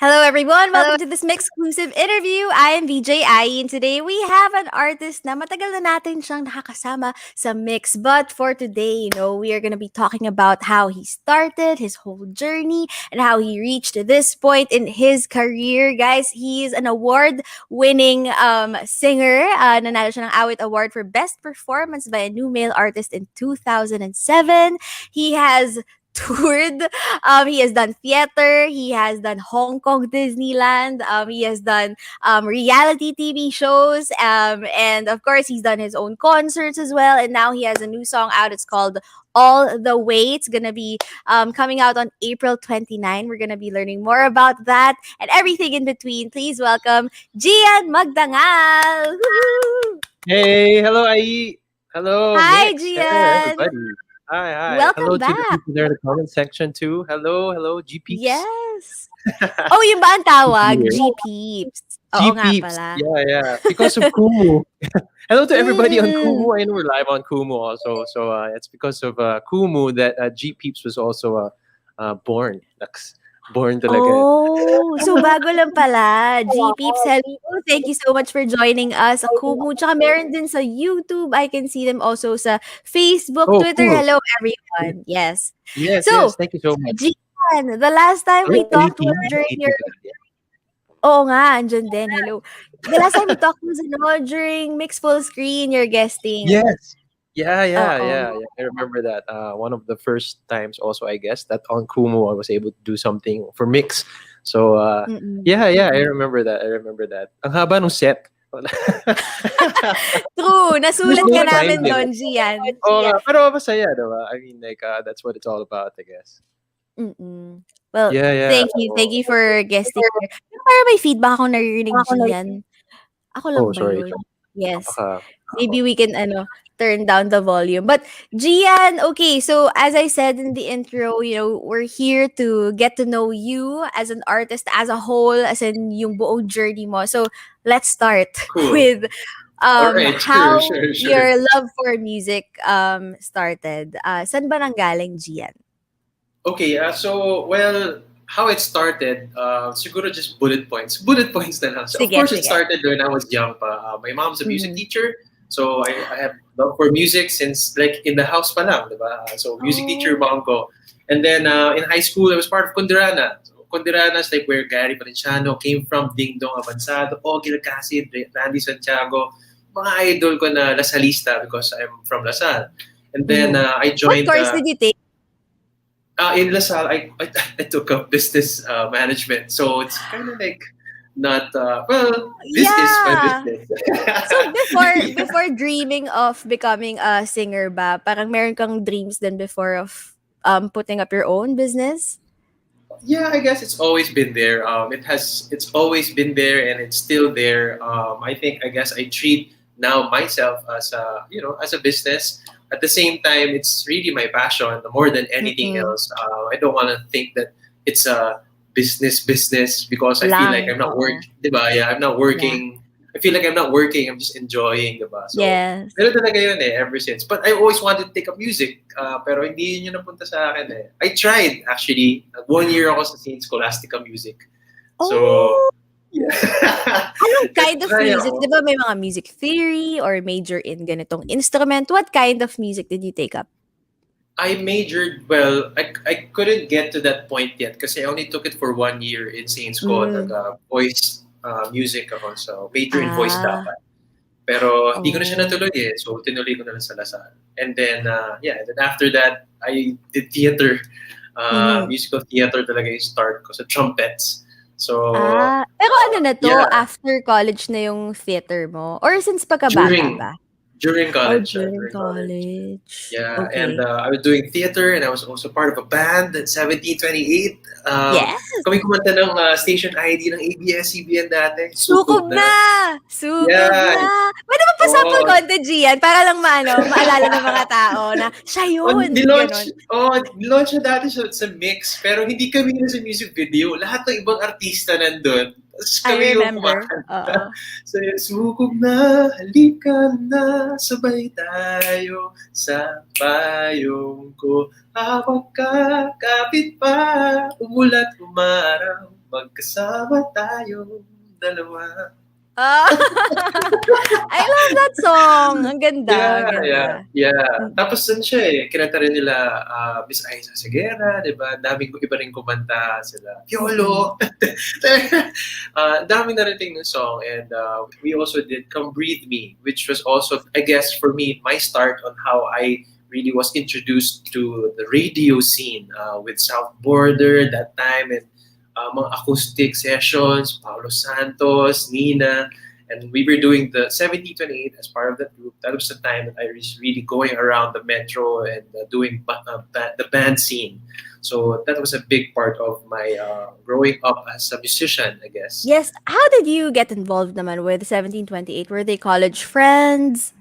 Hello, everyone. Welcome to this MYXclusive interview. I am VJ Ai, and today we have an artist na matagal na natin siyang nakakasama sa Mix. But for today, we are going to be talking about how he started, his whole journey, and how he reached this point in his career. Guys, he is an award-winning singer. Nanalo siya ng Awit Award for Best Performance by a New Male Artist in 2007. He has toured. He has done theater. He has done Hong Kong Disneyland. He has done reality TV shows. And of course, he's done his own concerts as well. And now he has a new song out. It's called All the Way. It's going to be coming out on April 29. We're going to be learning more about that and everything in between. Please welcome Gian Magdangal. Woo-hoo! Hey, hello, Ai. Hello, Hi, Mix. Hey, Gian. everybody. Hi. Welcome Hello to the back. people there in the comment section too. Hello, G peeps. Yes. Oh, yun ba ang tawag? Here. G-Peeps. G Oo nga peeps. pala. Yeah. Because of Kumu. Hello to everybody on Mm. Kumu. I know we're live on Kumu also. So it's because of Kumu that G peeps was also born. That's born talaga. Oh, so bago lang pala. G-Peeps, hello. Thank you so much for joining us. Kumu, tsaka meron din sa YouTube. I can see them also sa Facebook, Oh, Twitter. cool. Hello, everyone. Yes. Yes. So, Thank you so much. Gian, the last time we Hello, talked was Ayuti. during your... Oo nga, andyan din. Hello. The last time we talked was during Mix Full Screen, you're guesting. Yes. Yeah. Oo. I remember that. One of the first times also, I guess, that on Kumu I was able to do something for Mix. So, Mm-mm. I remember that. Ang haba nung set. True. Nasulat There's ka no namin time doon, Gian. Oo nga, pero masaya, diba? I mean, like, that's what it's all about, I guess. Mm-mm. Well, Yeah. thank you. Thank you for guesting here. Parang may feedback akong naririnig, Gian. Ako lang Oh, ba sorry. yun? Yes. Baka, Maybe we can turn down the volume. But Gian, okay, so as I said in the intro, we're here to get to know you as an artist as a whole, as in yung buong journey mo. So let's start Cool. with Alright, how sure. your love for music started. Saan ba nanggaling, Gian? Okay, well, how it started, siguro just bullet points. Bullet points na lang. So, of Sige, course, it sige. started when I was young pa. My mom's a music Mhm. teacher, so I have love for music since, like, in the house pa lang, diba? So, music teacher, mom ko. And then, in high school, I was part of Kundirana. So, Kundirana is like where Gary Valenciano came from, Ding Dong Avanzado, Ogil Casid, Randy Santiago, mga idol ko na Lasalista because I'm from Lasal. And then, I What joined... course did you take? In LaSalle, I took up business management. So it's kind of like not, this is my business. So before dreaming of becoming a singer ba, parang meron kang dreams then before of putting up your own business? Yeah, I guess it's always been there. It's always been there and it's still there. I guess I treat now myself as as a business. At the same time, it's really my passion more than anything Mm-mm. else. I don't want to think that it's a business because I feel like I'm not Oo. working. Diba? Yeah, I'm not working. I feel like I'm not working. I'm just enjoying, diba? So, Yes. pero talaga yun ever since. But I always wanted to take up music. Pero hindi yun yung napunta sa akin I tried, actually. 1 year ako sa St. Scholastica Music. So, Oh! yeah. Anong kind of Nag-try music? ako. Di ba may mga music theory or major in ganitong instrument? What kind of music did you take up? I majored, well, I couldn't get to that point yet kasi I only took it for 1 year in St. School. Mm. Voice music ako. So, major in voice dapat. Pero hindi ko na siya Oh. natuloy eh. So, tinuloy ko na lang sa Lasal. And then, yeah, and then after that, I did theater. Mhm. Musical theater talaga yung start ko sa trumpets. So, Pero ano na 'to, yeah, after college na yung theater mo or since pagkabata during ba? during Oh, college, during during college. college. Yeah, and Okay. I was doing theater and I was also part of a band at 1728. Yes! Kami kumanta ng station ID ng ABS-CBN dati. Sukob Sukob na! na. Sukob Yeah. na! Puwede mo pa-sample Oo. konti, Gian, para lang maalala ng mga tao na siya On yun, nilaunch, gano'n. nilaunch na dati sa Mix, pero hindi kami na sa music video. Lahat ng ibang artista nandun. Tapos I kami yung remember, kumakanta. oo. So, sukob na, halika na, sabay tayo sa payong ko. Hawak ka, kapit pa, umulat umaraw, magkasama tayo dalawa. Ah, I love that song. Ang ganda, ang Yeah, yeah, ganda. yeah. Mm. Tapos dun siya eh, kinanta rin nila Miss Aiza Seguera, di ba? Daming iba rin kumanta sila. Mm. Piolo! Dami narating ng song and we also did Come Breathe Me, which was also, I guess, for me, my start on how I really was introduced to the radio scene with South Border that time and mga acoustic sessions, Paulo Santos, Nina, and we were doing the 7028 as part of that group. That was the time that I was really going around the metro and doing the band scene. So that was a big part of my growing up as a musician, I guess. Yes, how did you get involved naman with 1728? Were they college friends?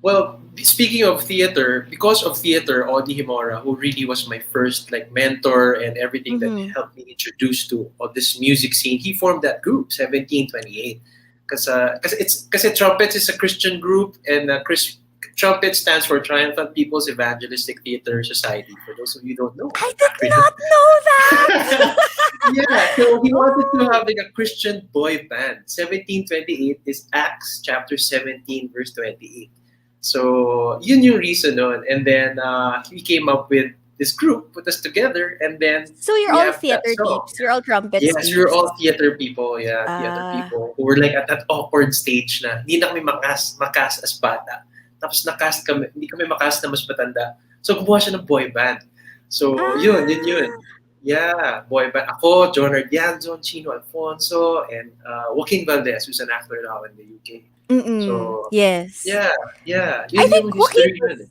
Well, speaking of theater, because of theater, Audie Himora, who really was my first like mentor and everything that Mhm. helped me introduce to all this music scene, he formed that group, 1728. Because trumpets is a Christian group, and trumpet stands for Triumphant People's Evangelistic Theater Society. For those of you who don't know, I I'm did African. not know that! Yeah, so he wanted to Oh! have like a Christian boy band. 1728 is Acts chapter 17, verse 28. So, yun yung reason nun. And then, he came up with this group, put us together, and then So you're we all have that theater song. peeps. You're all trumpets Yes, we were peeps. all theater people. Yeah, theater Ah. people who were like at that awkward stage na hindi na kami makas as bata. Tapos nakast kami, hindi kami makas na mas matanda. So, gumawa siya ng boy band. So, yun. Ah. Yeah, boy band. Ako, John Ardianzon, Chino Alfonso, and Joaquin Valdez, who's an actor now in the UK. Mm. So, Yes. yeah. I Yun think yung Joaquin history yun.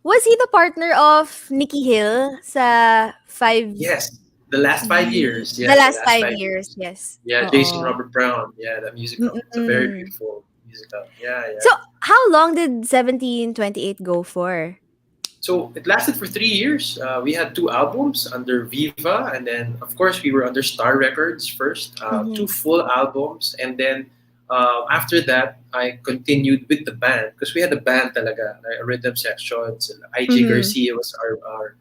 was he the partner of Nikki Hill sa 5 Yes, the last 5 years. the Yeah, the last last 5 five years, years. yes. Yeah, Jason Oo. Robert Brown. Yeah, that musical. It's a very Mm. beautiful musical. Yeah, So, yeah. how long did 1728 go for? So it lasted for 3 years. We had two albums under Viva, and then of course we were under Star Records first. Two Mhm. full albums, and then after that I continued with the band because we had a band talaga, like a rhythm section. So IJ Mhm. Garcia was our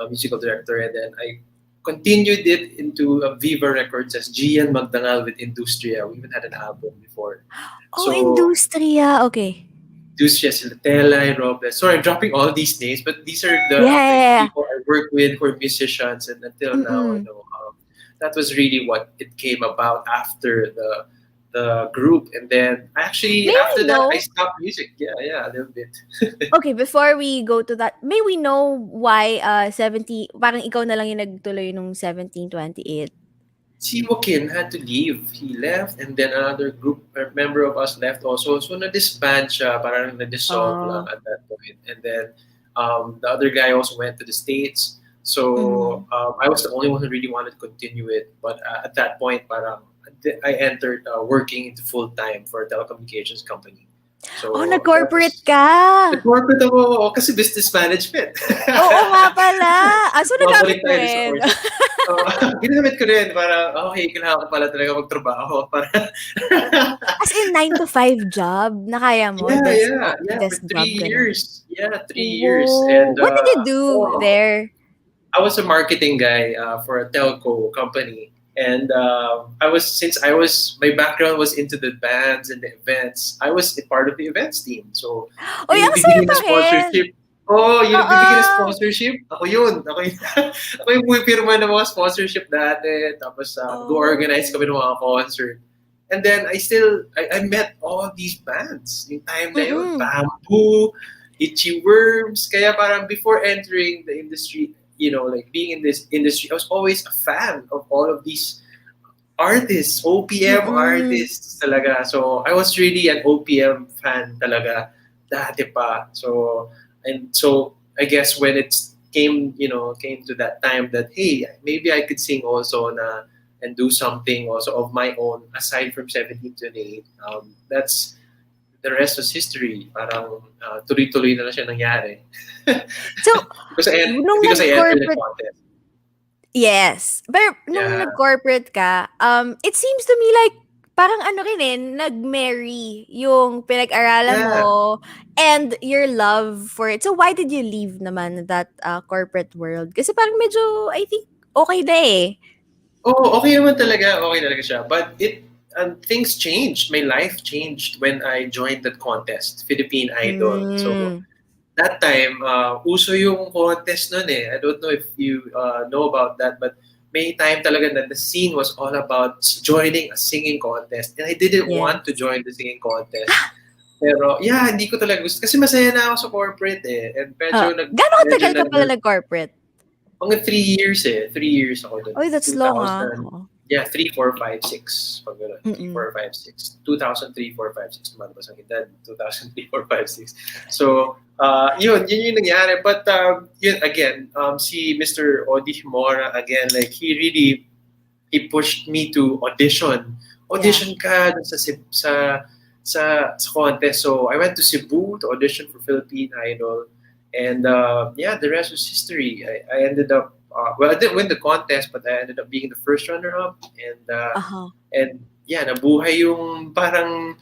musical director, and then I continued it into Viva Records as Gian Magdangal with Industria. We even had an album before. Oh, So Industria, okay. Lucia Silatela, Robles. Sorry, I'm dropping all these names, but these are Yeah, the yeah, yeah. people I work with who are musicians, and until now, Mm. that was really what it came about after the group, and then actually May after we that I know stopped music. Yeah, a little bit. okay, before we go to that, may we know why, 70 parang ikaw na lang yung nagtuloy nung 1728? Si Joaquin had to leave. He left, and then another group member of us left also. So na-disband siya, parang na-dissolve lang Oh. at that point. And then the other guy also went to the States. So Mhm. I was the only one who really wanted to continue it. But at that point, parang I entered working into full time for a telecommunications company. Oh, So that nag-corporate was ka? the corporate ako kasi business management. Oo nga pala. So nagamit Babalik mo tayo sa rin? course. Oo, ginamit ko rin para, okay, kailangan ko pala talaga magtrabaho para As in 9 to 5 job na kaya mo? yeah, for Desk three job, gano'n? years. Yeah, 3 years. Whoa! And What did you do oh, there? I was a marketing guy for a telco company. And since I was, my background was into the bands and the events, I was a part of the events team. So, Uy, yung ang saya bibigyan pa ng rin. sponsorship, yung nagbibigay ng Oo. sponsorship, ako yun. Ako yung pumipirma ng mga sponsorship dati. Tapos, Oh. nag-organize kami ng mga concert. And then I met all these bands. Yung time na yun, Mm. Bamboo, Itchy Worms. Kaya parang before entering the industry, like being in this industry, I was always a fan of all of these artists, OPM Mm. artists talaga. So I was really an OPM fan talaga dati pa. So I guess when it came to that time that hey, maybe I could sing also na and do something also of my own aside from 1728. That's the rest was history. Parang tuloy-tuloy na lang siya nangyari. So, because nung because I entered the nag-corporate contest. yes. Pero nung Yeah. nag-corporate ka, it seems to me like parang ano rin eh, nag-marry yung pinag-aralan Yeah. mo and your love for it. So why did you leave naman that corporate world? Kasi parang medyo, I think, okay na eh. Oh, okay naman talaga. Okay talaga siya. But things changed. My life changed when I joined that contest, Philippine Idol. So Mm. that time, uso yung contest nun eh. I don't know if you know about that, but may time talaga na the scene was all about joining a singing contest. And I didn't want to Yes. join the singing contest. Pero yeah, hindi ko talaga gusto. Kasi masaya na ako sa corporate eh. And Gano'ng medyo katagal ka pala nag-corporate? mga 3 years eh. 3 years ako dun. Uy, that's long ah. 2000, Oo. yeah, 3, 4, 5, 6. Pag gano'n. 3, Mm-mm. 4, 5, 6. 2003, 4, 5, 6. Tumalabas ang edad. 2003, 4, 5, 6. So, yun yung nangyari. But, yun, again, si Mr. Odi Mora, again, like, he pushed me to audition. Yeah. Audition ka dun sa contest. So, I went to Cebu to audition for Philippine Idol. And yeah, the rest was history. I ended up well, I didn't win the contest, but I ended up being the first runner-up. Uh-huh. And yeah, nabuhay yung parang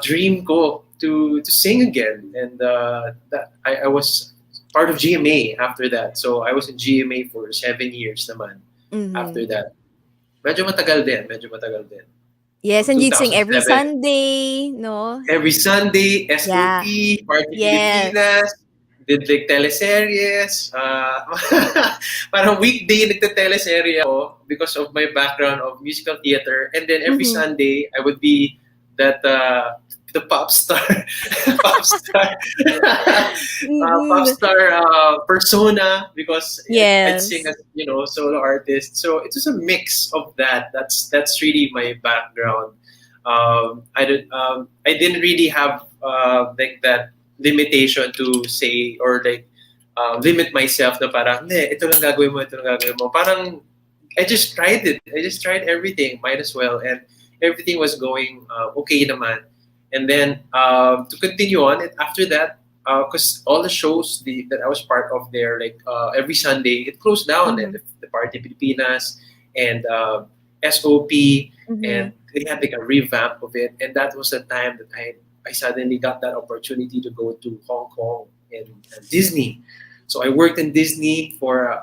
dream ko to sing again. And that I was part of GMA after that. So I was in GMA for 7 years naman after Mm-hmm. that. Medyo matagal din. Yes, From and you'd sing every 2007. Sunday, no? Every Sunday, Yeah. SOT, Party Yes. Pilipinas, did like teleseries. Parang weekday nagte-teleserye ako because of my background of musical theater. And then every Mm-hmm. Sunday, I would be that the pop star, pop star, pop Mm-mm. star persona because I'd sing Yes. as solo artist. So it was a mix of that. That's really my background. I didn't really have like that limitation to say or like limit myself na parang, hindi, ito lang gagawin mo. Parang, I just tried it. I just tried everything. Might as well. And everything was going okay naman. And then to continue on, and after that, because all the shows that I was part of there, like every Sunday, it closed down. Mm-hmm. And the Party Pilipinas and SOP, Mm-hmm. and they had like a revamp of it. And that was the time that I suddenly got that opportunity to go to Hong Kong and Disney. So I worked in Disney for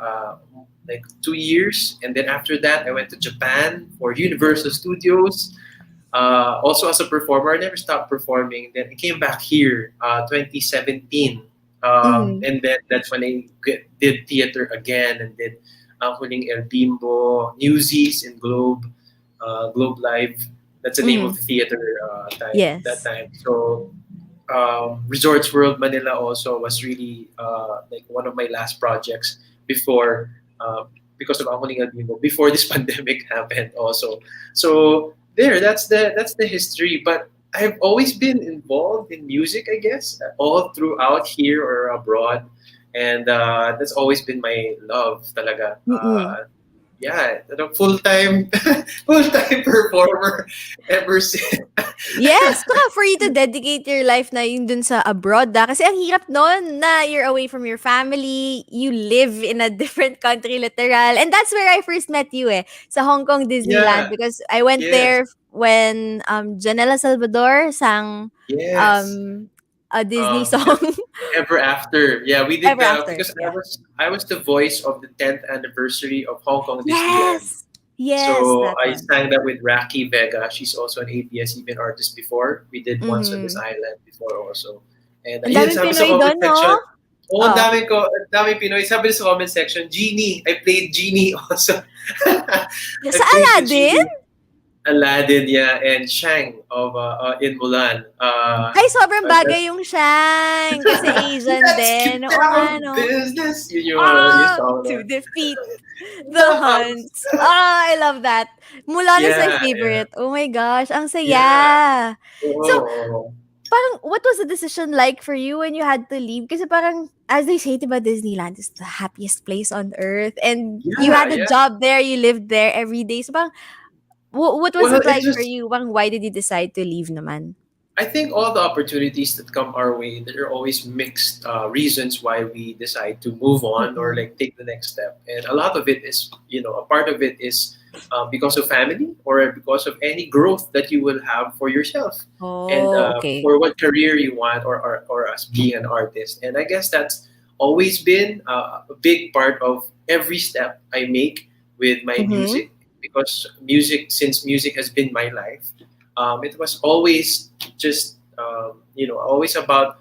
like 2 years, and then after that, I went to Japan for Universal Studios. Also as a performer, I never stopped performing. Then I came back here, 2017, Mm-hmm. and then that's when I did theater again and did Huling El Bimbo, Newsies, and Globe Live. That's the name Mm-hmm. of the theater that Yes. time. So Resorts World Manila also was really like one of my last projects before because of Angkuling Albino before this pandemic happened also. So that's the history. But I've always been involved in music, I guess, all throughout here or abroad, and that's always been my love, talaga. Mm-mm. Yeah, full time full time performer ever since. Yes, saka for you to dedicate your life na yun dun sa abroad, kasi ang hirap nun na you're away from your family, you live in a different country literal. And that's where I first met you sa Hong Kong Disneyland Yeah, because I went yes, there when Janela Salvador sang yes. um a Disney Yeah, song Ever After. Yeah, we did ever the after. because I Yeah. was I was the voice of the 10th anniversary of Hong Kong Disneyland. Yes. Yes, So that I one. sang that with Raki Vega. She's also an ABS-CBN artist before. We did Once on This Mhm. Island before also. And Ang yun, daming sabi sa Pinoy comment doon, no? section, oh, Oh. ang dami Pinoy. Sabi sa comment section, Genie. I played Genie also. I Sa played the Aladdin? Genie. Aladdin, yeah, and Shang of in Mulan. Ay, sobrang That's, bagay yung Shang kasi Asian let's din. get Oo nga, down to 'no? business. Yung Ah, song to na. defeat the The house. Huns. Ah, I love that. Mulan is my Yeah, yeah, favorite. Oh my gosh, ang yeah. saya. So, Oh, parang what was the decision like for you when you had to leave? Kasi parang, as they say, diba, Disneyland is the happiest place on earth. And you yeah, had a yeah. job there, you lived there every day. So parang, what was Well, it it like for just you? Parang, why did you decide to leave naman? I think all the opportunities that come our way, there are always mixed reasons why we decide to move on or Mm-mm. like take the next step. And a lot of it is, a part of it is because of family or because of any growth that you will have for yourself and Oh, okay. for what career you want or as being an artist. And I guess that's always been a big part of every step I make with my Mm-hmm. music because since music has been my life, it was always just always about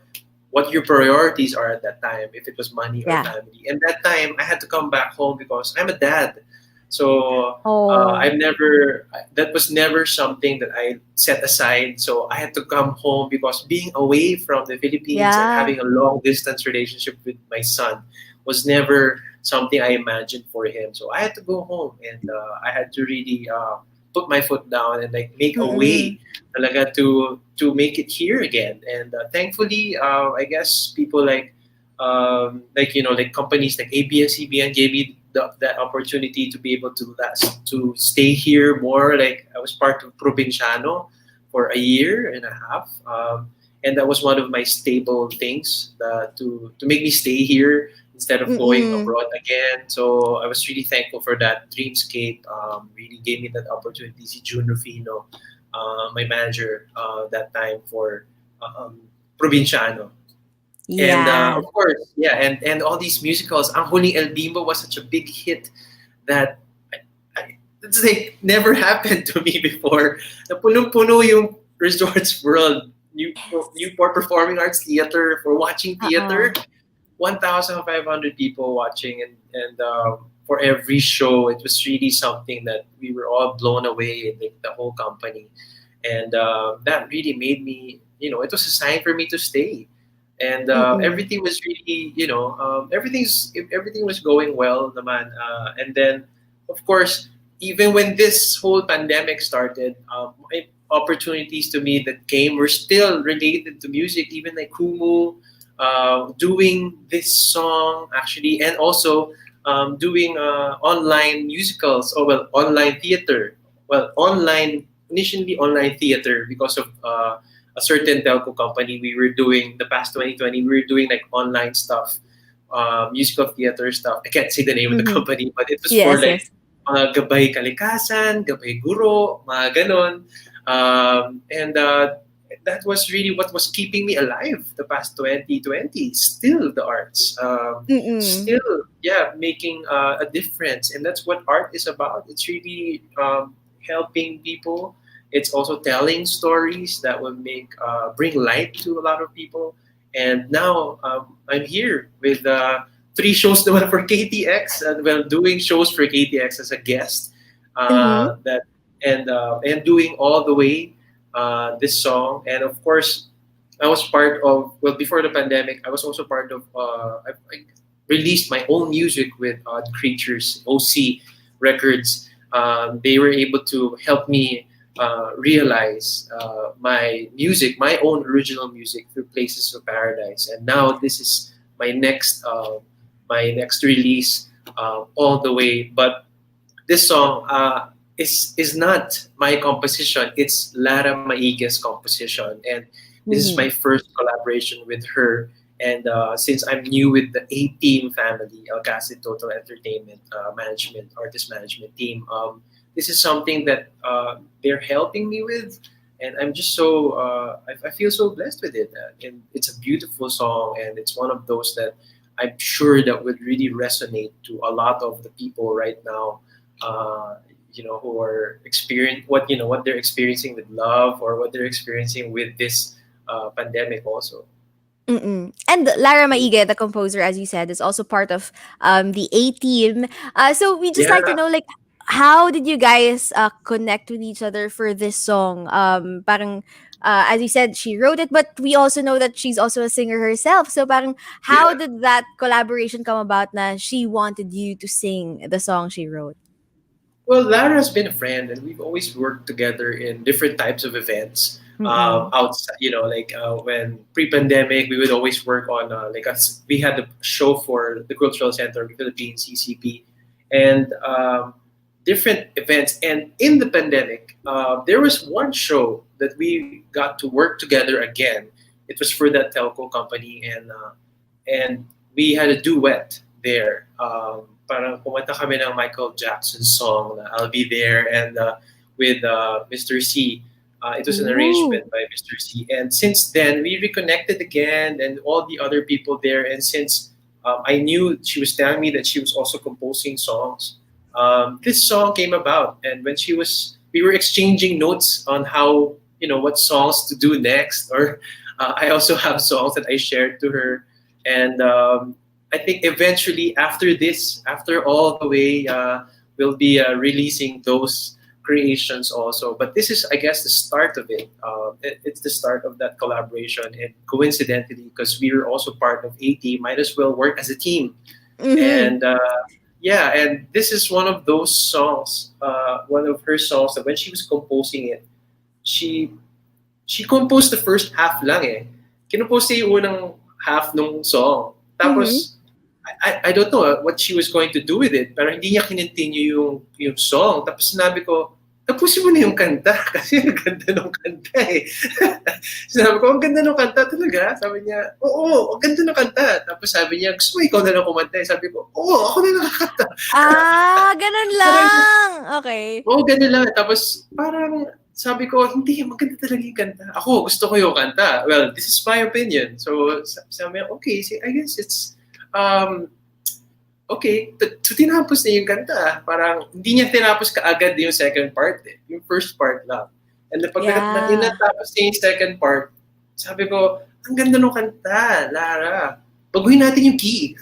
what your priorities are at that time, if it was money or Yeah. family. And that time I had to come back home because I'm a dad. So Oh, I've never that was never something that I set aside. So I had to come home because being away from the Philippines and yeah. having a long distance relationship with my son was never something I imagined for him. So I had to go home and I had to really put my foot down and like make a Mm-mm. way talaga to make it here again. And thankfully, I guess people like like companies like ABS-CBN gave me that opportunity to be able to stay here more. Like I was part of Provinciano for a year and a half. And that was one of my stable things to make me stay here instead of going Mm-mm. abroad again. So I was really thankful for that. Dreamscape really gave me that opportunity. Si June Rufino, my manager that time for Provinciano. And Yeah. of course, yeah, and all these musicals. Ang Huling El Bimbo was such a big hit that it's like never happened to me before. Na punong-puno yung Resorts World, Yes. Newport Performing Arts Theater for watching theater. Oo. 1,500 people watching, and for every show, it was really something that we were all blown away, like the whole company, and that really made me, it was a sign for me to stay, and Mm-mm. everything was really, everything was going well, naman, and then, of course, even when this whole pandemic started, opportunities to me that came were still related to music, even like Kumu, doing this song actually, and also doing online musicals, or well, online theater. Well, initially online theater because of a certain telco company. We were doing the past 2020. We were doing like online stuff, musical theater stuff. I can't say the name of the Mhm. company, but it was for Yes, like yes. mga gabay kalikasan, gabay guro, mga ganon. And that was really what was keeping me alive the past 2020. Still the arts. Mm. Still, yeah, making a difference. And that's what art is about. It's really helping people. It's also telling stories that will bring light to a lot of people. And now I'm here with three shows naman for KTX, and well, doing shows for KTX as a guest. Mhm. That and doing all the way this song, and of course, I was part of. Well, before the pandemic, I was also part of. I released my own music with Odd Creatures OC Records. They were able to help me realize my music, my own original music, through Places of Paradise, and now this is my next release all the way. But this song is not my composition. It's Lara Maige's composition, and this is my Mhm. first collaboration with her. And since I'm new with the A Team family, Alcacid Total Entertainment Management, Artist Management Team, this is something that they're helping me with, and I'm just so I feel so blessed with it. And it's a beautiful song, and it's one of those that I'm sure that would really resonate to a lot of the people right now, uh, who are what they're experiencing with love, or what they're experiencing with this pandemic also. Mm. And Lara Maige, the composer, as you said, is also part of the A team. So we just Yeah. like to know, like, how did you guys connect with each other for this song? Parang as you said, she wrote it, but we also know that she's also a singer herself. So parang how Yeah. did that collaboration come about na she wanted you to sing the song she wrote? Well, Lara has been a friend, and we've always worked together in different types of events. Mm-mm. Outside, like when pre-pandemic, we would always work on we had a show for the Cultural Center of the Philippines (CCP), and different events. And in the pandemic, there was one show that we got to work together again. It was for that telco company, and we had a duet there. Parang kumanta kami ng Michael Jackson song na I'll Be There and with Mr. C. It was an Ooh. arrangement by Mr. C. And since then, we reconnected again and all the other people there. And since I knew she was telling me that she was also composing songs, this song came about. And when we were exchanging notes on how, what songs to do next. Or I also have songs that I shared to her. And I think eventually after this, after all the way, we'll be releasing those creations also. But this is, I guess, the start of it. It's the start of that collaboration. And coincidentally, because we were also part of AT, might as well work as a team. Mm-hmm. And yeah, and this is one of those songs, one of her songs that when she was composing it, she she composed the first half lang eh. Kinompose niya yung unang half nung song. Mm-hmm. Tapos, I don't know what she was going to do with it, pero hindi niya kinontinue yung song. Tapos sinabi ko, tapusin mo na yung kanta kasi ang ganda ng kanta eh. Sinabi ko, ang ganda ng kanta talaga. Sabi niya, oo, ang ganda ng kanta. Tapos sabi niya, gusto mo ikaw na lang kumanta eh. Sabi ko, oo, ako na lang kakanta. Ah, ganun Parang, lang. Okay. oo, ganda lang. Tapos parang sabi ko, hindi, maganda talaga yung kanta. Ako, gusto ko yung kanta. Well, this is my opinion. So sabi niya, okay, I guess it's, um, okay, so tinapos niya yung kanta. Parang hindi niya tinapos kaagad yung second part eh. Yung first part lang. And then pag Yeah. natapos niya yung second part, sabi ko, ang ganda ng kanta, Lara. Baguhin natin yung key.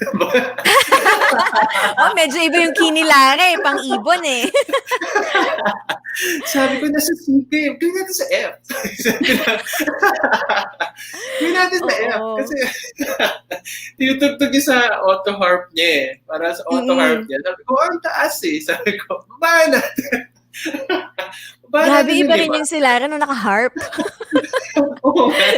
Oh, medyo iba yung kinilara eh. Pang-ibon eh. Sabi ko, nasa C ka eh. Gawin natin sa F. Gawin natin sa F. Oo. Kasi tinutugtog niya sa auto harp niya eh. Para sa auto harp Mm. niya. Sabi ko, ang taas eh. Sabi ko, baba natin. Baba Grabe, natin yung iba rin lima. yung si Lara nung naka-harp. Oo nga.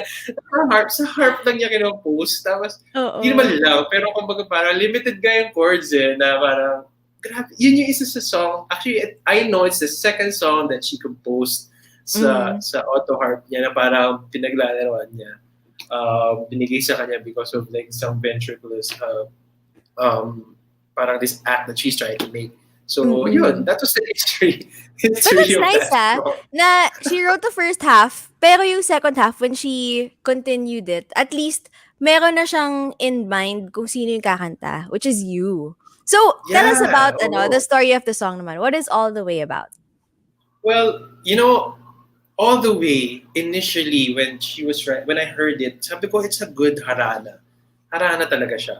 Sa harp lang niya kinopost. Tapos, hindi Oo. naman lang. Pero kumbaga parang limited nga yung chords eh. Na parang, grabe. Yun yung isa sa song. Actually, I know it's the second song that she composed Mm. sa auto harp niya na parang pinaglalaroan niya. Binigay sa kanya because of like some ventriloquist um, parang this act that she's trying to make. So, yun. Mm. That was the history. But History it's of nice that song. na she wrote the first half, pero yung second half, when she continued it, at least meron na siyang in mind kung sino yung kakanta, which is you. So, tell us Yeah. about the Oo. story of the song naman. What is All the Way about? Well, all the way initially when I heard it, sabi ko it's a good harana. Harana talaga siya.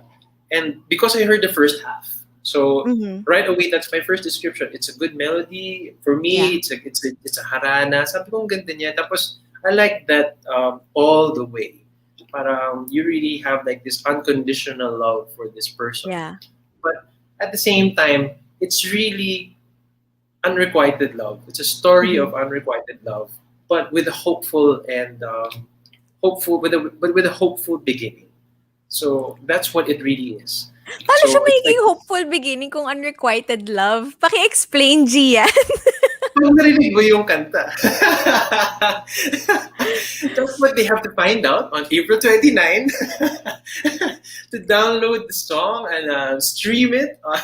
And because I heard the first half, so Mm-hmm. right away that's my first description. It's a good melody for Yeah. me. It's a harana. Sabi ko ang ganda niya. Tapos I like that all the way. Parang you really have like this unconditional love for this person. Yeah. But at the same time, it's really unrequited love. It's a story Mm-hmm. of unrequited love, but with a hopeful and hopeful with a hopeful beginning. So that's what it really is. Paano siya So it's like magiging hopeful beginning kung unrequited love? Paki-explain, Gian. kung narinig mo yung kanta. That's what they have to find out on April 29 to download the song and stream it on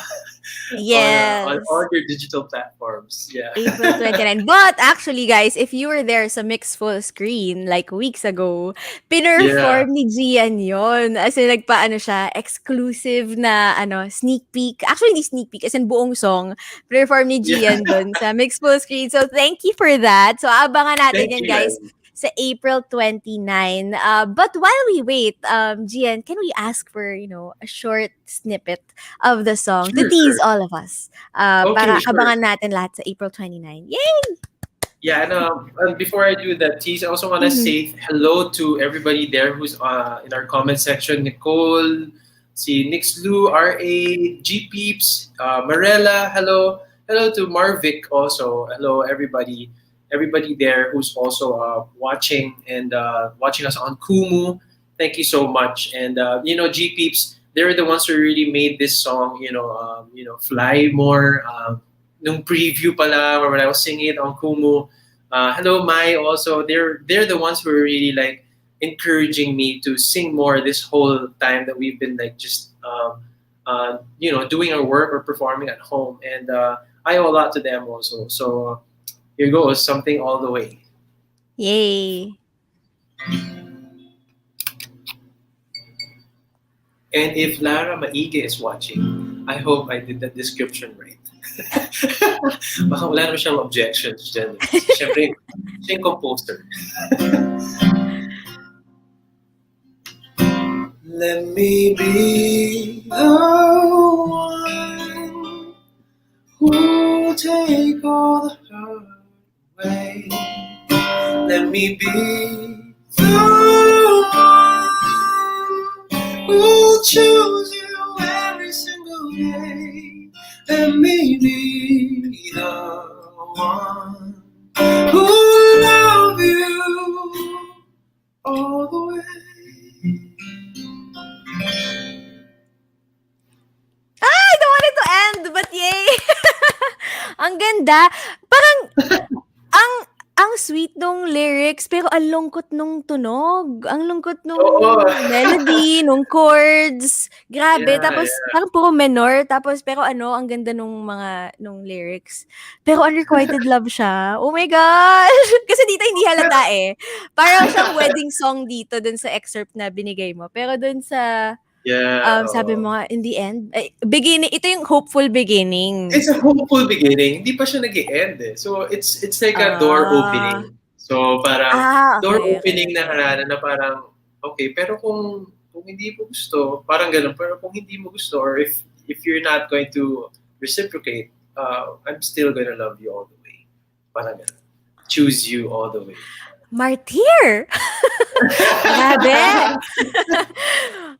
Yes. all your digital platforms. Yeah. April 29. But actually, guys, if you were there sa Mix Full Screen like weeks ago, Yeah. pinerform ni Gian yon. As in, nagpaano siya, exclusive na sneak peek. Actually, hindi sneak peek, as in buong song. Pinerform ni Yeah. Gian dun sa Mix Full Screen. So, thank you for that. So, abangan natin Thank yan, you, guys, man. sa April 29. But while we wait, Gian, can we ask for, a short snippet of the song to Sure, tease sure. all of us Okay, para sure. abangan natin lahat sa April 29. Yay! Yeah, and before I do that, tease, I also want to Mhm. say hello to everybody there who's in our comment section. Nicole, si Nixlu, RA, G Peeps, Marella, hello. Hello to Marvic also. Hello, everybody. Everybody there who's also watching and watching us on Kumu. Thank you so much. And, G Peeps, they're the ones who really made this song, fly more. Nung preview pala, or when I was singing it on Kumu, hello Mai also, they're the ones who are really like encouraging me to sing more this whole time that we've been like just doing our work or performing at home, and I owe a lot to them also. So here goes something all the way. Yay! And if Lara Maige is watching, I hope I did the description right. Baka wala naman siyang objections dyan. Kasi syempre, siya yung composer. Let me be the one who take all the hurt away. Let me be the one who choose you every single day. Let me be the one who love you all the way. I don't want it to end, but yay! Ang ganda. Parang, ang sweet nung lyrics, pero ang lungkot nung tunog. Ang lungkot nung Oo. melody, nung chords. Grabe. Yeah, Tapos, yeah. parang puro minor. Tapos, pero ang ganda nung lyrics. Pero unrequited love siya. Oh my gosh! Kasi dito hindi halata eh. Parang siyang wedding song dito dun sa excerpt na binigay mo. Pero dun sa Yeah, sabi oo. mo nga, in the end, beginning, ito yung hopeful beginning. It's a hopeful beginning. Hindi pa siya nag-e-end eh. So it's like a door Ah. opening. So parang door Okay, okay, opening na okay. harana na parang okay, pero kung hindi mo gusto, parang ganun. Pero kung hindi mo gusto, or if you're not going to reciprocate, I'm still gonna love you all the way. Parang ganun. Choose you all the way. Martyr! Grabe!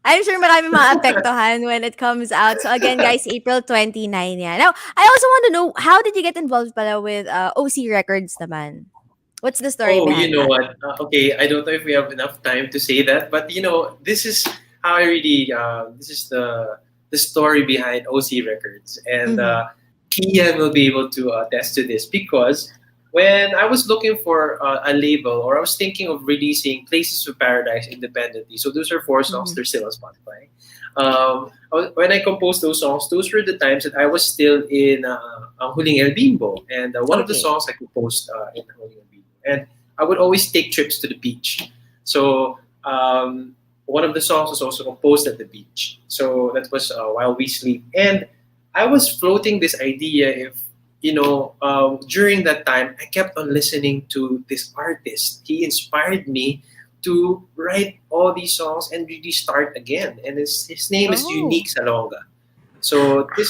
I'm sure marami maapektuhan when it comes out. So again, guys, April 29 yan. Now, I also want to know, how did you get involved pala with OC Records naman? What's the story Oh, you behind know that? what? Okay, I don't know if we have enough time to say that, but this is how I really. This is the story behind OC Records, and Mm-hmm. Kian will be able to attest to this because when I was looking for a label, or I was thinking of releasing Places of Paradise independently, so those are four songs. Mm-hmm. They're still on Spotify. When I composed those songs, those were the times that I was still in Huling El Bimbo, and one of the Okay. songs I composed in Huling El Bimbo, and I would always take trips to the beach. So one of the songs was also composed at the beach. So that was While We Sleep, and I was floating this idea if during that time I kept on listening to this artist. He inspired me to write all these songs and really start again. And his name is Oh. Unique Salonga. So this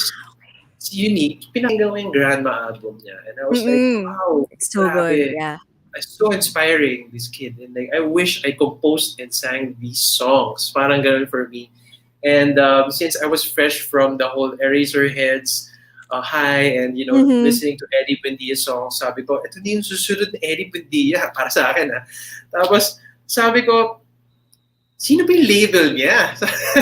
Unique, pinakinggan ko yung Grandma album niya. And I was like, Mm-mm. wow, It's so good, grabe. yeah. It's so inspiring, this kid. And like, I wish I composed and sang these songs. Parang ganun for me. And since I was fresh from the whole Eraserheads high, and Mm-hmm. listening to Eddie Buendia songs, sabi ko, ito din yung susunod na Eddie Buendia para sa akin. Tapos sabi ko, sino ba yung label niya?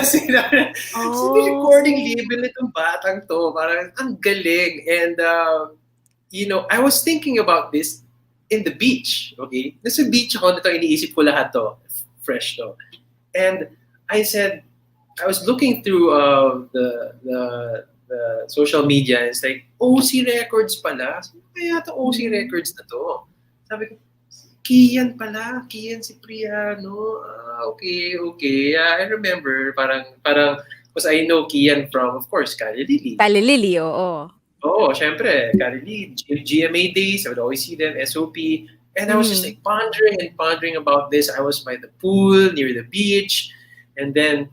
Sino ba yung recording Oh. label nitong batang to? Parang ang galing. And I was thinking about this in the beach. Okay? Nasa beach ako, nito iniisip ko lahat to. Fresh to. And I said, I was looking through the social media, and it's like, OC Records pala. Sino kaya to OC Mm-hmm. Records na to? Sabi ko, Kian pala, Kian Cipriano. Okay, okay. Yeah, I remember. Parang, because I know Kian from, of course, Kali Lili. Talilili, oo. Oo, syempre, Kali Lili, GMA days, I would always see them, SOP. And I was just Mhm. like pondering and pondering about this. I was by the pool near the beach, and then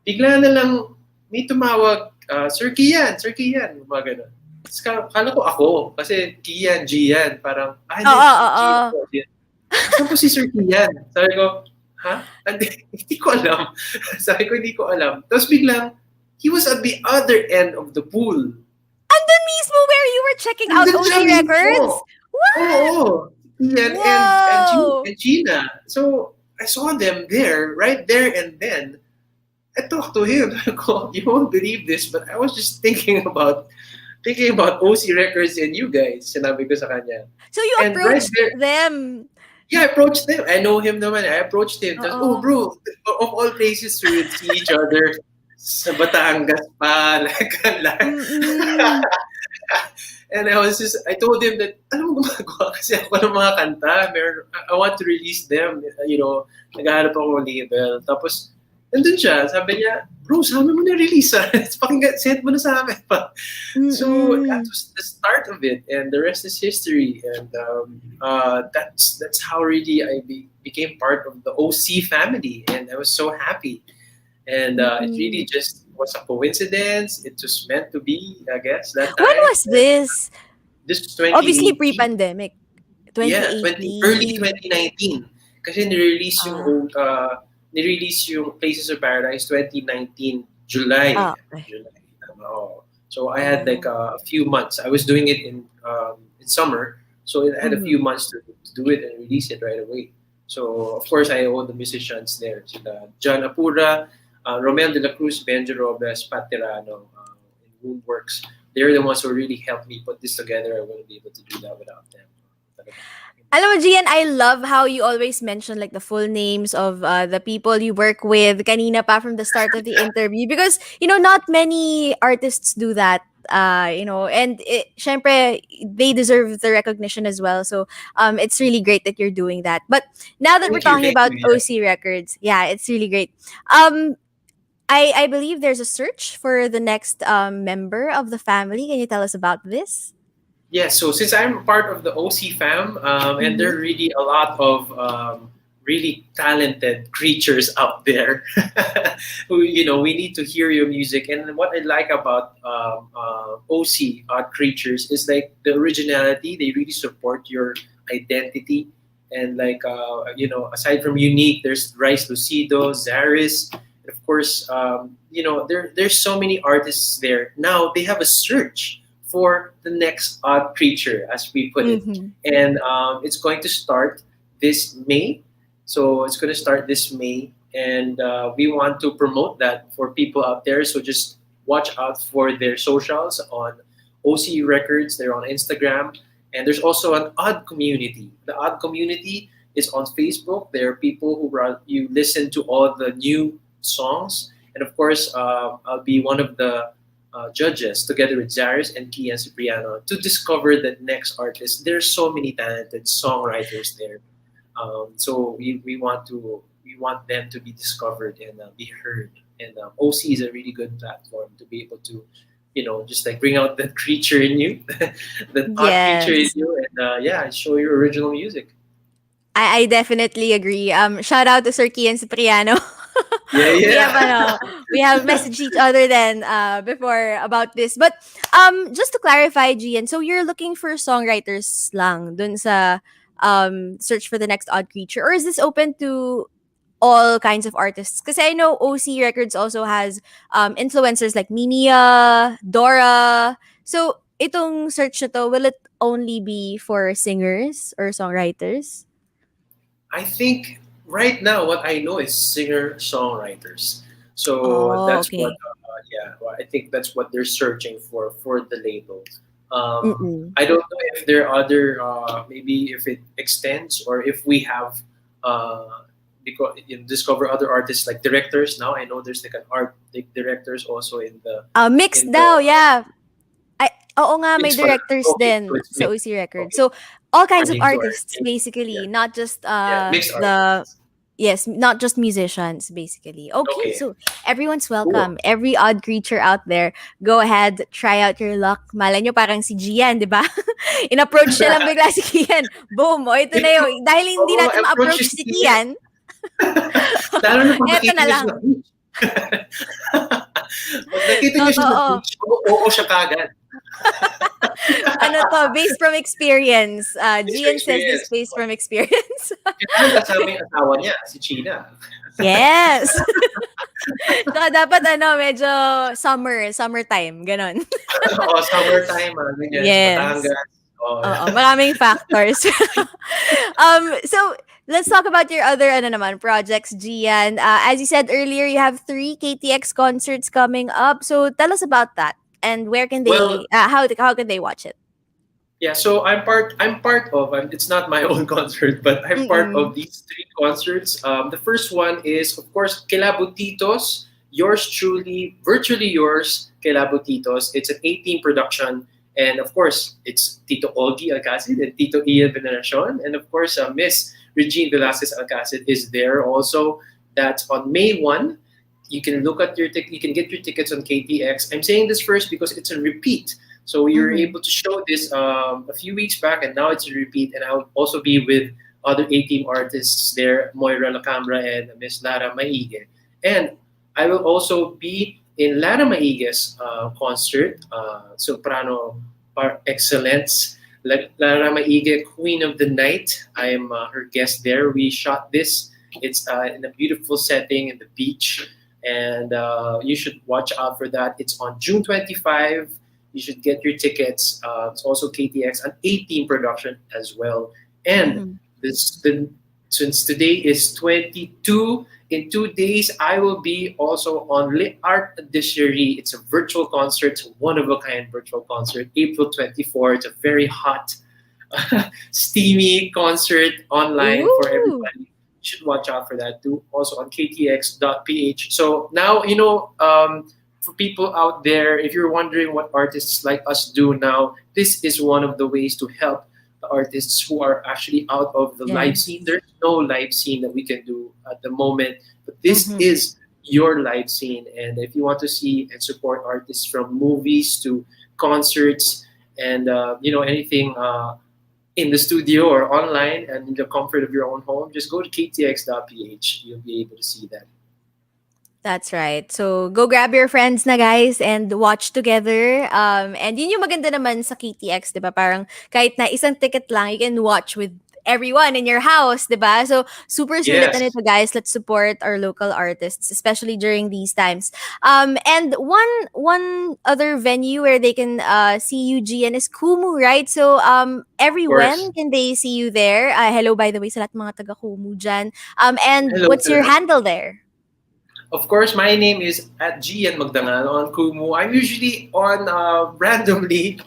bigla na lang may tumawag, Sir Kian, mga ganun. Tapos kala ko ako, kasi Kian, Gian, parang, hindi, Oo, si Gian oo. po. Saan po si Sir Kian? Sabi ko, ha? Hindi, hindi ko alam. Sabi ko, hindi ko alam. Tapos biglang, he was at the other end of the pool. Andun mismo where you were checking out Nandun siya OC mismo. records? What? Oo. Ian Whoa! and Gina. So, I saw them there, right there and then. I talked to him. Ako, you won't believe this, but I was just thinking about OC Records and you guys. Sinabi ko sa kanya. So you And right approached there, them. yeah, I approached him. I know him naman. I approached him. Tapos, oh Oo. bro, of all places we would see each other sa Batangas pa. Like, Mm. and I told him that, alam mo, gumagawa kasi ako ng mga kanta. I want to release them. Naghahanap ako ng label. Tapos, nandun siya. Sabi niya, bro, sa amin mo na-release. Pakinggan, send mo na sa amin pa. So, that Mm. was the start of it. And the rest is history. And that's how really I became part of the OC family. And I was so happy. And it really Mm. just was a coincidence. It was meant to be, I guess, that When time. was this? This was Obviously 2018. pre-pandemic. Yeah, early 2018. 2019. Kasi nirelease Ah. yung Places of Paradise 2019 July. Okay. July. Oo. So I had like Oh. a few months. I was doing it in summer, so I had a few Mhm. months to do it and release it right away. So of course I owe the musicians there. Sila John Apura, Romel de la Cruz, Benjo Robles, Pat Tirano, and Woundworks. They're the ones who really helped me put this together. I wouldn't be able to do that without them. Alam mo, Gian, I love how you always mention like the full names of the people you work with kanina pa from the start of the interview because, not many artists do that. And syempre, they deserve the recognition as well. So it's really great that you're doing that. But now that we're talking Thank about you. Yeah. OC Records, yeah, it's really great. Um, I believe there's a search for the next member of the family. Can you tell us about this? Yeah, so since I'm part of the OC fam, and there Mm-hmm. are really a lot of really talented creatures out there who, we need to hear your music. And what I like about OC, Odd Creatures, is like the originality. They really support your identity. And like, aside from Unique, there's Rice Lucido, Zaris. And of course, there's so many artists there. Now they have a search for the next odd creature, as we put it. Mm-hmm. And it's going to start this May. So it's going to start this May. And we want to promote that for people out there. So just watch out for their socials on OC Records. They're on Instagram. And there's also an odd community. The odd community is on Facebook. There are people you listen to all the new songs. And of course, I'll be one of the judges together with Zaris and Kian Cipriano to discover the next artist. There's so many talented songwriters there. So we want them to be discovered and be heard. And OC is a really good platform to be able to, just like bring out that creature in you, that odd creature in Yes. you, and show your original music. I definitely agree. Shout out to Sir Kian Cipriano. Yeah, we have yeah. we have messaged each other then before about this. But just to clarify, Gian, so you're looking for songwriters lang dun sa search for the next odd creature, or is this open to all kinds of artists? Because I know OC Records also has influencers like Minia, Dora. So itong search na to, will it only be for singers or songwriters? I think right now what I know is singer songwriters. So Oh, that's what, okay. well, I think that's what they're searching for the label. Mm-mm. I don't know if there are other, maybe if it extends or if we have, because discover other artists like directors. Now I know there's like an art like directors also Mixed in the daw, yeah. Ay, oo nga, may mix pala. directors Okay, so din it's sa mixed. OC Records. Okay, So, all kinds of according to our artists, yeah, basically, not just yeah, mixed the artists. Yes, not just musicians, basically. Okay, Okay, so everyone's cool. welcome. Every odd creature out there, go ahead, try out your luck. Malay nyo parang si Gian, di ba? In-approach siya lang bigla si Kian. Boom! O, ito na yung, dahil hindi Oo, natin approach ma-approach si si Tia. Kian, Lalo na pag eto nakita na niya lang. siya sa beach. Pag nakita niya siya sa Totoo. beach, oo siya kagad. Ano to, based from experience. Based your Gian says this experience. based from experience. Kailangan kasama yung asawa niya, si China. Yes! Tsaka dapat medyo summertime, ganon. Summertime, ganyan, sa Yes. Batangas. Oh, Oo, maraming factors. So let's talk about your other projects, Gian. As you said earlier, you have 3 KTX concerts coming up. So tell us about that and where can well, they how can they watch it? yeah, so I'm part of it's not my own concert, but I'm part Mm-mm. of these three concerts. The first one is of course Kelabutitos, yours truly, virtually yours, Kelabutitos. It's an 18 production, and of course it's Tito Olgi Alcacid and Tito Ian Veneracion, and of course Miss Regine Velasquez Alcacid is there also. That's on May 1. You can look at you can get your tickets on KTX. I'm saying this first because it's a repeat. So we were Mm-hmm. able to show this a few weeks back, and now it's a repeat. And I'll also be with other A-team artists there, Moira Lacambra and Miss Lara Maige. And I will also be in Lara Maige's concert, soprano par excellence. Lara Maige, Queen of the Night. I am her guest there. We shot this. It's in a beautiful setting in the beach, and you should watch out for that. It's on June 25. You should get your tickets. It's also KTX, an 18 production as well. And Mm-hmm. this since today is 22, in 2 days I will be also on Lit Art Dictionary. It's a virtual concert, it's a one of a kind virtual concert. April 24th. It's a very hot, steamy concert online for Ooh. everybody. You should watch out for that too. Also on ktx.ph. So now for people out there, if you're wondering what artists like us do now, this is one of the ways to help the artists who are actually out of the live scene. Yes. There's no live scene that we can do at the moment, but this Mm-hmm. is your live scene. And if you want to see and support artists from movies to concerts and anything in the studio or online and in the comfort of your own home, just go to ktx.ph. You'll be able to see that. That's right. So, go grab your friends na guys and watch together. And yun yung maganda naman sa KTX, di ba? Parang kahit na isang ticket lang, you can watch with everyone in your house, di ba? So, super sulit na Yes, nito guys. Let's support our local artists, especially during these times. And one other venue where they can see you, Gian, is Kumu, right? So, of every course. when can they see you there? Hello, by the way, sa lahat ng mga taga Kumu dyan. And Hello, what's your hello. handle there? Of course, my name is at Gian Magdangal on Kumu. I'm usually on randomly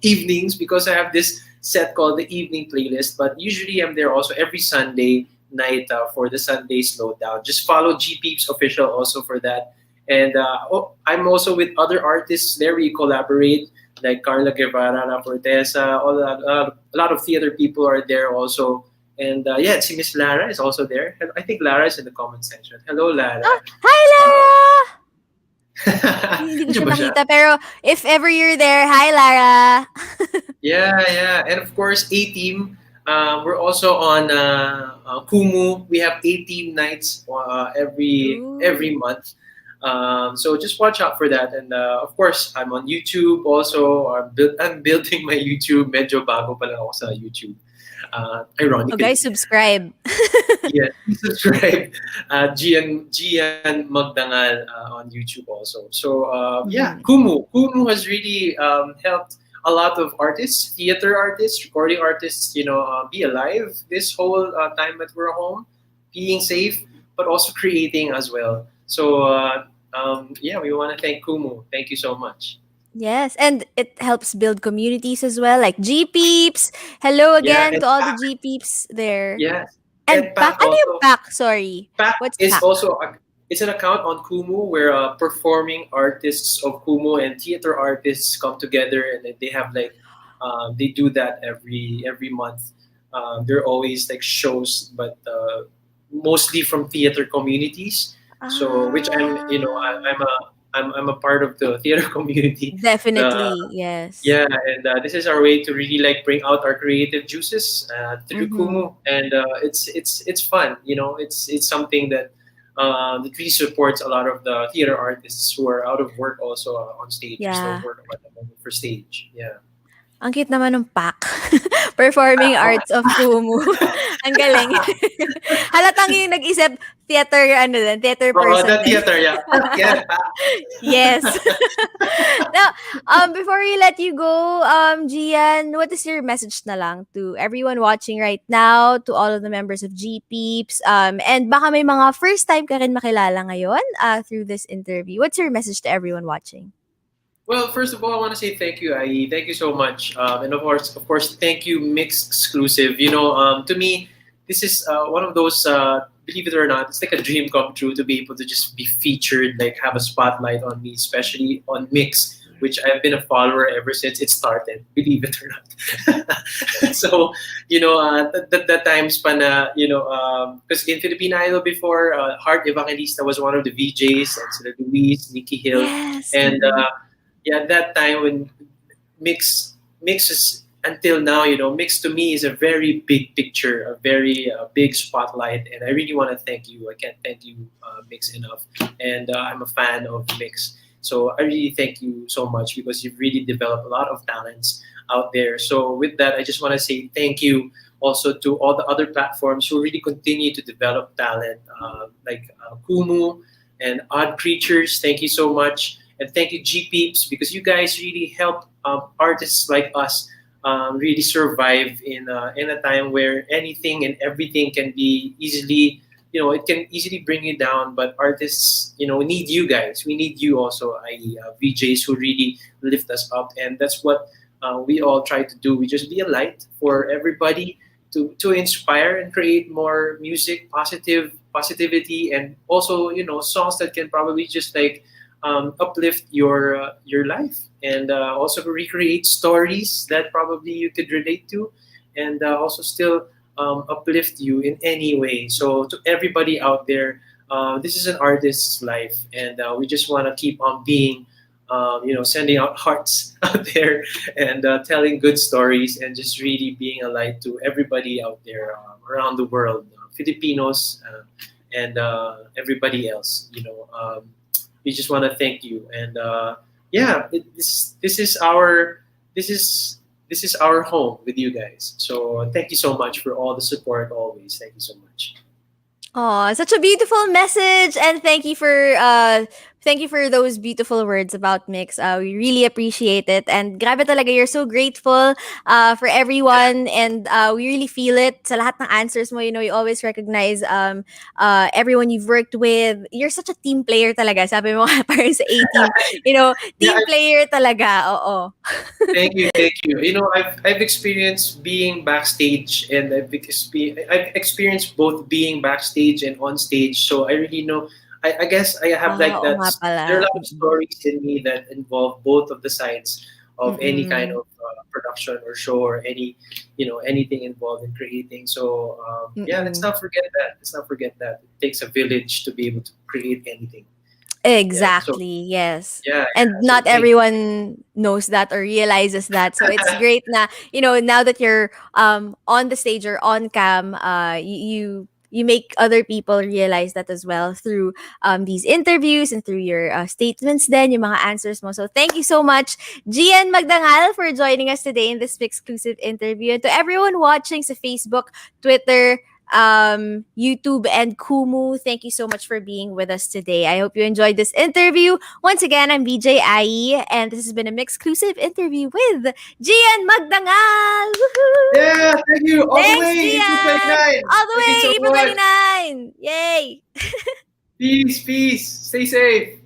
evenings because I have this set called the evening playlist. But usually I'm there also every Sunday night for the Sunday slowdown. Just follow G Peeps official also for that. And I'm also with other artists there. We collaborate like Carla Guevara, La Fortesa, a lot of theater people are there also. And yeah, see Miss Lara is also there. I think Lara is in the comment section. Hello, Ah, Lara. hi Uh, Lara! Hindi ko Nandiyan siya ba siya? nakita pero if ever you're there, hi Lara! Yeah, yeah. And of course, A Team. We're also on Kumu. We have A Team nights every Ooh. month. So just watch out for that. And of course, I'm on YouTube also. I'm building my YouTube. Medyo bago pa lang ako sa YouTube. Oh guys, Ironically. subscribe. Yeah, please subscribe. Gian Magdangal on YouTube also. So yeah, Mhm. Kumu has really helped a lot of artists, theater artists, recording artists, be alive this whole time that we're home, being safe, but also creating as well. So yeah, we want to thank Kumu. Thank you so much. Yes, and it helps build communities as well, like G Peeps. Hello Yeah, again and to all the Pac, G Peeps there. yes, And and Pack, Pac ano yung also. Pack? Sorry. Pack What's is Pack? also it's an account on Kumu where performing artists of Kumu and theater artists come together and they have like they do that every month. There are always like shows, but mostly from theater communities. So which I'm you know Ah, I'm a part of the theater community. The definitely, yes. Yeah, and this is our way to really like bring out our creative juices through Mm-hmm. Kumu, and it's fun. You know, it's something that really supports a lot of the theater artists who are out of work also on stage. There's no Yeah. work at the moment for stage. Yeah. Ang cute naman nung pack. Performing Arts of Kumu. Ang galing. Halatang yung nag-isip, theater, ano din, theater Oh, person the din. theater, yeah. Yeah. Yes. Now, before we let you go, Gian, what is your message na lang to everyone watching right now, to all of the members of G Peeps, and baka may mga first time ka rin makilala ngayon through this interview. What's your message to everyone watching? Well, first of all, I want to say thank you, IE. Thank you so much, and of course, thank you, MYXclusive. You know, to me, this is one of those. Believe it or not, it's like a dream come true to be able to just be featured, like have a spotlight on me, especially on Mix, which I've been a follower ever since it started. Believe it or not. So, you know, that times pa na, you know, because in Filipino Idol before, Heart Evangelista was one of the VJs, and sila Luis, Nikki Hill, Yes. and Mm-mm. yeah, at that time when mix is until now, you know, mix to me is a very big picture, a very big spotlight, and I really want to thank you. I can't thank you, Mix, enough, and I'm a fan of Mix. So I really thank you so much because you've really developed a lot of talents out there. So with that, I just want to say thank you also to all the other platforms who really continue to develop talent, like Kumu and Odd Creatures. Thank you so much. And thank you, G Peeps, because you guys really help artists like us really survive in a time where anything and everything can be easily, you know, it can easily bring you down. But artists, you know, need you guys. We need you also, i.e., VJs who really lift us up, and that's what we all try to do. We just be a light for everybody to inspire and create more music, positivity, and also, you know, songs that can probably just like uplift your life, and also recreate stories that probably you could relate to, and also still uplift you in any way. So to everybody out there, this is an artist's life, and we just want to keep on being, you know, sending out hearts out there, and telling good stories, and just really being a light to everybody out there around the world, Filipinos, and everybody else. You know, we just want to thank you, and yeah, this is our this is this is our home with you guys. So thank you so much for all the support always. Thank you so much. Oh, such a beautiful message, and thank you for those beautiful words about Mix. We really appreciate it, and grabe talaga, you're so grateful for everyone, and we really feel it sa lahat ng answers mo. You know, you always recognize everyone you've worked with. You're such a team player talaga. Sabi mo nga, parang sa A-team. You know, Yeah, team player talaga. Oo. thank you, thank you. You know, I've experienced being backstage, and I've experienced both being backstage and on stage. So I really know. I guess I have like Oo that. nga pala. There are a lot of Mm-mm. stories in me that involve both of the sides of any kind Mm-mm. of production or show, or any, you know, anything involved in creating. So yeah, let's Mm-mm. not forget that. Let's not forget that it takes a village to be able to create anything. Yeah. So Exactly, yes. yeah, And yeah. So not thank. everyone knows that or realizes that. So it's great na, you know, now that you're on the stage or on cam, you make other people realize that as well through these interviews and through your statements then, yung mga answers mo. So thank you so much, Gian Magdangal, for joining us today in this exclusive interview. And to everyone watching sa Facebook, Twitter, YouTube, and Kumu, thank you so much for being with us today. I hope you enjoyed this interview. Once again, I'm BJ Ai, and this has been a exclusive interview with Gian Magdangal. Woohoo! Yeah, thank you all the Thanks, way, April Gian! 29. All the Thank you way, so April much. 29! Yay! Peace, peace. Stay safe.